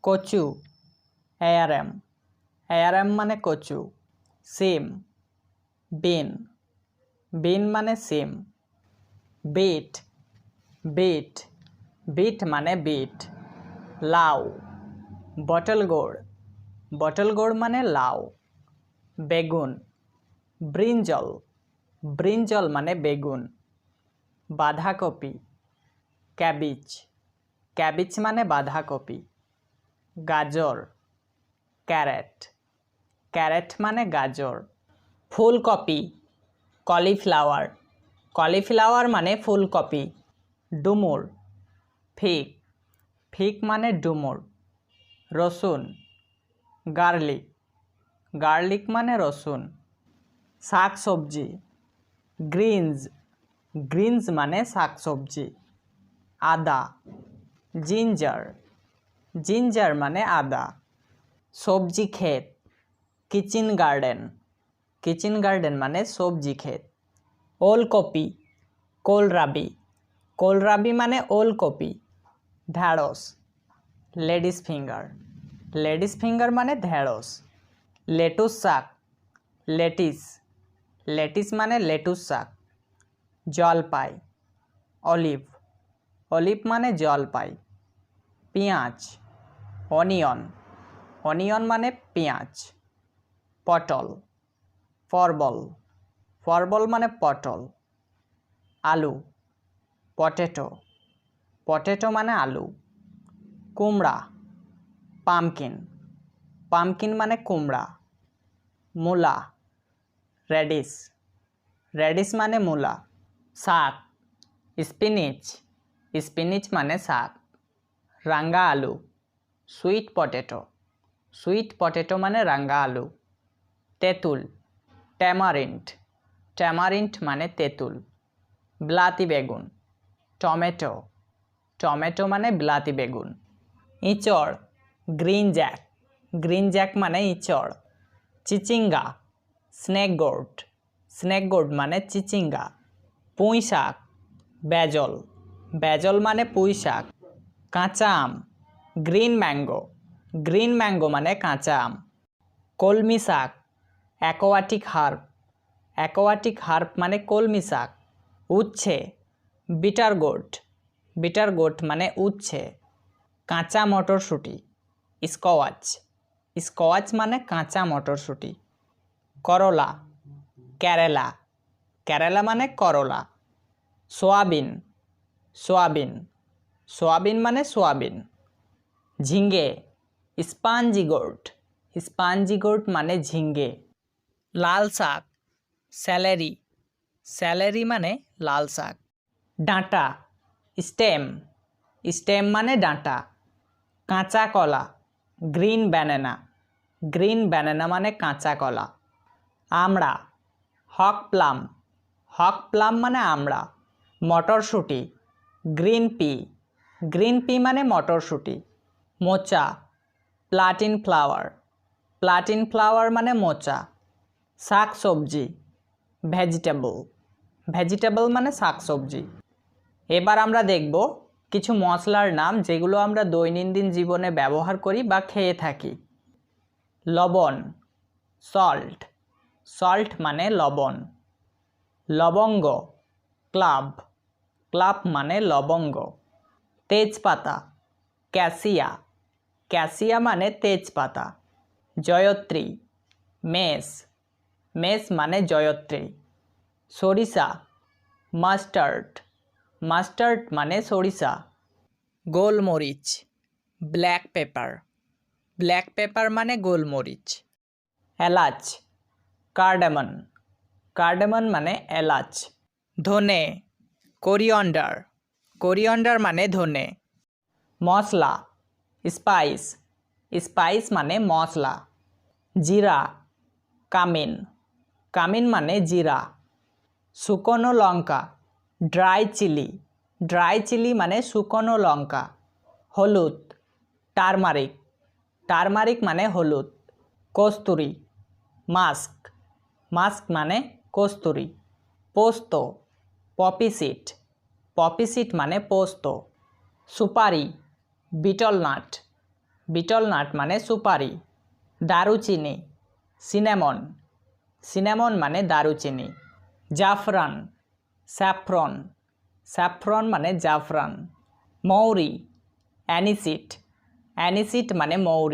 কচু এয়ারাম এয়ারাম মানে কচু। সিম বিন বিন মানে সিম। বিট বিট বিট মানে বিট। লাউ বটল গোড় মানে লাউ। বেগুন ব্রিঞ্জল ব্রিঞ্জল মানে বেগুন। বাঁধাকপি ক্যাবিজ ক্যাবিজ মানে বাঁধাকপি। গাজর ক্যারেট ক্যারেট মানে গাজর। ফুলকপি কলিফ্লাওয়ার কলিফ্লাওয়ার মানে ফুলকপি। ডুমুর ফিগ ফিগ মানে ডুমুর। রসুন গার্লিক গার্লিক মানে রসুন। শাকসবজি গ্রিনস গ্রিনস মানে শাকসবজি। আদা জিঞ্জার জিঞ্জার মানে আদা। সবজি ক্ষেত কিচেন গার্ডেন মানে সবজি ক্ষেত। ওলকপি কোলরাবি মানে ওলকপি। ঢ্যাঁড়স লেডিস ফিঙ্গার মানে ঢ্যাঁড়স। লেটুস শাক লেটিস মানে লেটুস শাক। জলপাই অলিভ মানে জলপাই। পেঁয়াজ অনিয়ন মানে পেঁয়াজ। পটল ফরবল মানে পটল। আলু পটেটো মানে আলু। কুমড়া পামকিন মানে কুমড়া। মূলা রেডিস মানে মূলা। শাক স্পিনিচ মানে শাক। রাঙ্গা আলু সুইট পটেটো মানে রাঙ্গা আলু। তেঁতুল ট্যামারিন্ড মানে তেঁতুল। বিলাতি বেগুন টমেটো মানে বিলাতি বেগুন। ইঁচড় গ্রিন জ্যাক মানে ইঁচড়। চিচিঙ্গা স্নেক গোর্ড মানে চিচিঙ্গা। পুঁই শাক বেজল মানে পুঁই শাক। কাঁচা আম গ্রিন ম্যাঙ্গো মানে কাঁচা আম। কলমি শাক অ্যাকোয়াটিক হার্ব মানে কলমি শাক। উচ্ছে বিটার গোট মানে উচ্ছে। কাঁচা মটরশুঁটি স্কোয়াচ মানে কাঁচা মটরশুঁটি। করলা কেরালা মানে করলা। সোয়াবিন মানে সোয়াবিন। ঝিঙ্গে স্পাঞ্জি গোর্ড মানে ঝিঙ্গে। লাল শাক স্যালারি মানে লাল শাক। ডাঁটা স্টেম মানে ডাঁটা। কাঁচা কলা গ্রিন ব্যানানা মানে কাঁচা কলা। আমড়া হক প্লাম মানে আমড়া। মটরশুঁটি গ্রিন পি মানে মটরশুঁটি। মোচা প্লাটিন ফ্লাওয়ার মানে মোচা। শাক সবজি ভেজিটেবল মানে শাক সবজি। এবার আমরা দেখব কিছু মশলার নাম যেগুলো আমরা দৈনন্দিন জীবনে ব্যবহার করি বা খেয়ে থাকি। লবণ সল্ট মানে লবণ। লবঙ্গ ক্লাব মানে লবঙ্গ। তেজপাতা ক্যাসিয়া মানে তেজপাতা। জয়ত্রী মেস মানে জয়ত্রী। সরিষা মাস্টার্ড মানে সরিষা। গোলমরিচ ব্ল্যাক পেপার মানে গোলমরিচ। এলাচ কার্ডামন মানে এলাচ। ধনে কোরিয়ন্ডার মানে ধনে। মশলা স্পাইস মানে মশলা। জিরা কামিন মানে জিরা। শুকনো লঙ্কা ড্রাই চিলি মানে শুকনো লঙ্কা। হলুদ টারমারিক মানে হলুদ। কস্তুরি মাস্ক মানে কস্তুরি। পোস্ত পপি সিড মানে পোস্ত। সুপারি বিটল নাট মানে সুপারি। দারুচিনি, সিনামন, সিনামন মানে দারুচিনি। জাফরান, স্যাফরন, স্যাফরন মানে জাফরান। মৌরি, অ্যানিসিড, অ্যানিসিড মানে মৌরি।